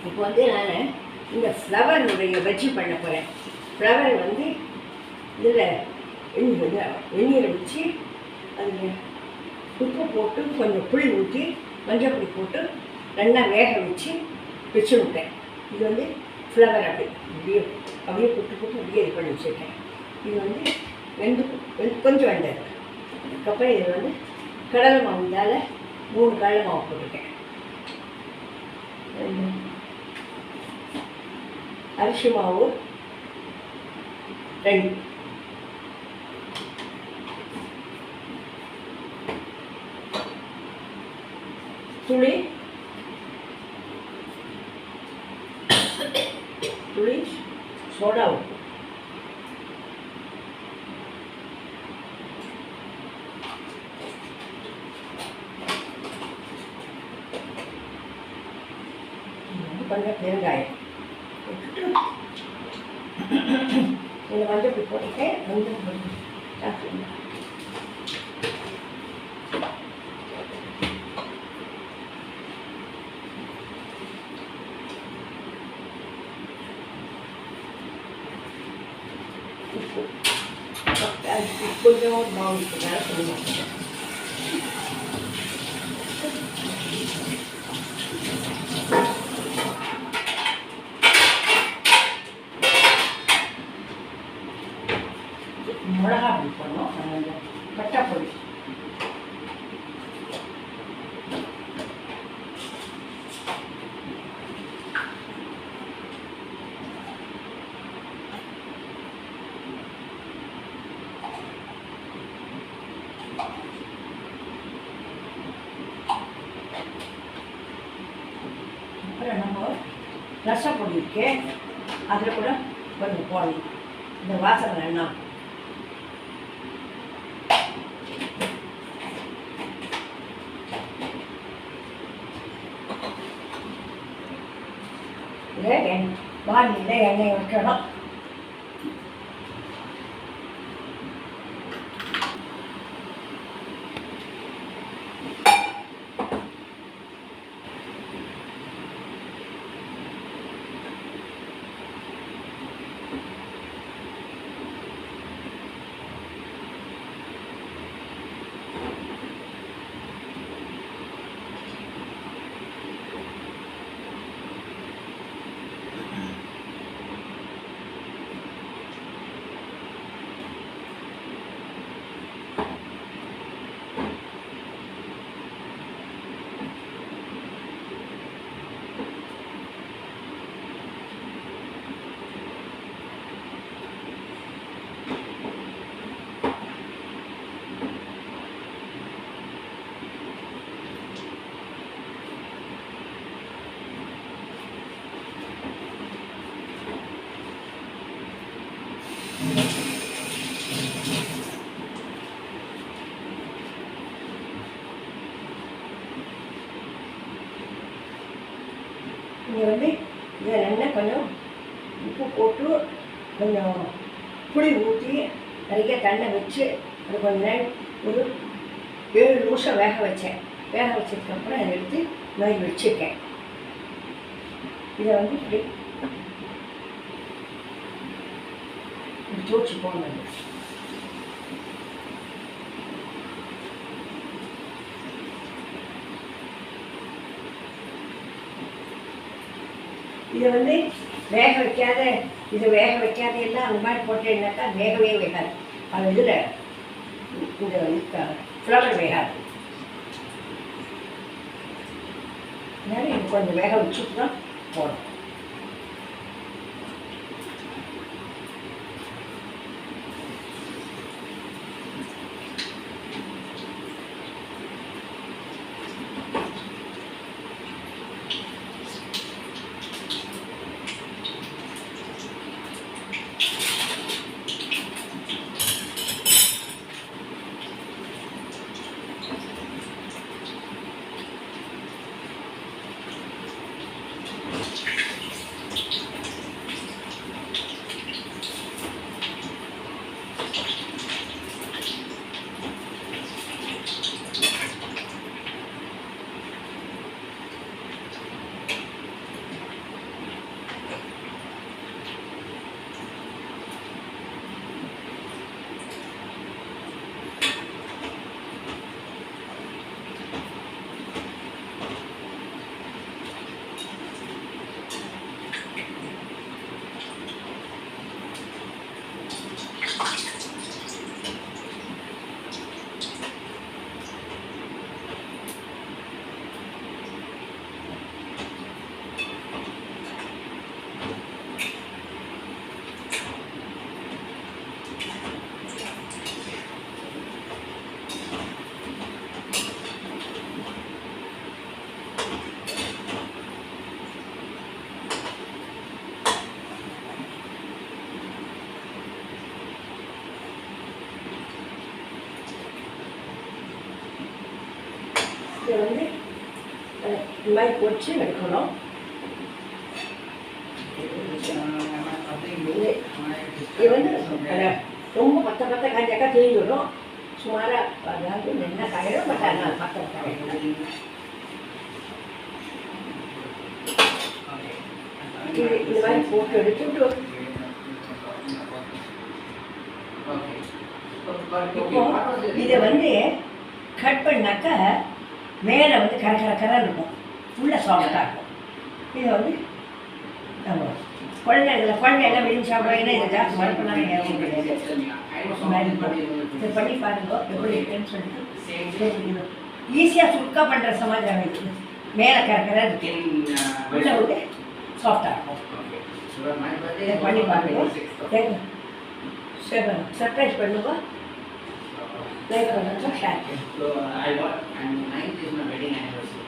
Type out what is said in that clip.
இப்போ வந்து நான் இந்த ஃப்ளவருடைய வெஜ்ஜி பண்ண போகிறேன். ஃப்ளவரை வந்து இதில் வெந்நீரை வச்சு அதில் உப்பு போட்டு கொஞ்சம் புளி ஊற்றி மஞ்சள் பொடி போட்டு நல்லா வேக வச்சு வச்சு விட்டேன். இது வந்து ஃப்ளவர் அப்படியே புட்டு அப்படியே இது பண்ணி வச்சுருக்கேன். இது வந்து கொஞ்சம் வெந்தது. அதுக்கப்புறம் இதில் வந்து கடலை மாவு இதால் 3 கடலை மாவு போட்டிருக்கேன். அரிசி மாவு 2, துளி சோடா உப்பு, கொஞ்சம் பெருங்காயம் போட்டுட்டு இந்த மஞ்சள் பொடி போட்டுட்டேன். மஞ்சள் பொடி கொஞ்சம் மாவு சொல்லுவாங்க. மிளகா பொடி போடணும், பட்டை பொடி, அப்புறம் நம்ம ரசப்பொடி இருக்கு, அதில் கூட கொஞ்சம் போடணும். இந்த வாசனை என்ன வானிலை எண்ணெய் வைக்கணும். இங்கே வந்து இதில் எண்ணெய் கொஞ்சம் உப்பு போட்டு கொஞ்சம் புளி ஊற்றி நிறைய தண்ணி வச்சு அது கொஞ்ச நேரம் ஒரு 7 நிமிஷம் வேக வச்சேன். வேக வச்சதுக்கப்புறம் அதை எடுத்து நோய் வச்சுருக்கேன். இதை வந்து இப்படி தூச்சி போடணும். இதை வந்து வேக வைக்காத எல்லாம் அந்த மாதிரி போட்டேன்னாக்கா வேகவே வேகாது. அது இதில் இந்த ஃப்ளவர் வேகாது. அதனால் இது கொஞ்சம் வேக வச்சுட்டு தான் போடணும். இந்த மாதிரி பொரிச்சு எடுக்கணும். இது வந்து ரொம்ப பத்த காய்ச்சாக்கா தீந்துடும். சுமாராக அதாவது என்ன காயிடும், பட் ஆனால் பத்த காயிடும். இந்த மாதிரி போட்டு எடுத்துட்டு இப்போ இதை வந்து கட் பண்ணாக்கா மேலே வந்து கரை இருக்கும், ஃபுல்லாக சாஃப்டாக இருக்கும். இதை வந்து நம்ம குழந்தைங்களாம் விரும்பி சாப்பிடுவாங்கன்னா இதை ஜாஸ்தி மறுப்பெல்லாம் ஏன் கிடையாது. இதை பண்ணி பாருங்க எப்படி இருக்குன்னு சொல்லிட்டு. ஈஸியாக சுருக்காக பண்ணுற சமாச்சாரம் இருக்குது. மேலே கரை இருக்கு, உள்ள வந்து சாஃப்டாக இருக்கும். இதை பண்ணி பாருங்க. சர்ப்ரைஸ் பண்ணுங்க. லைக் பண்ணுங்க, ஷேர் பண்ணுங்க. So I got, and 9th is my wedding anniversary.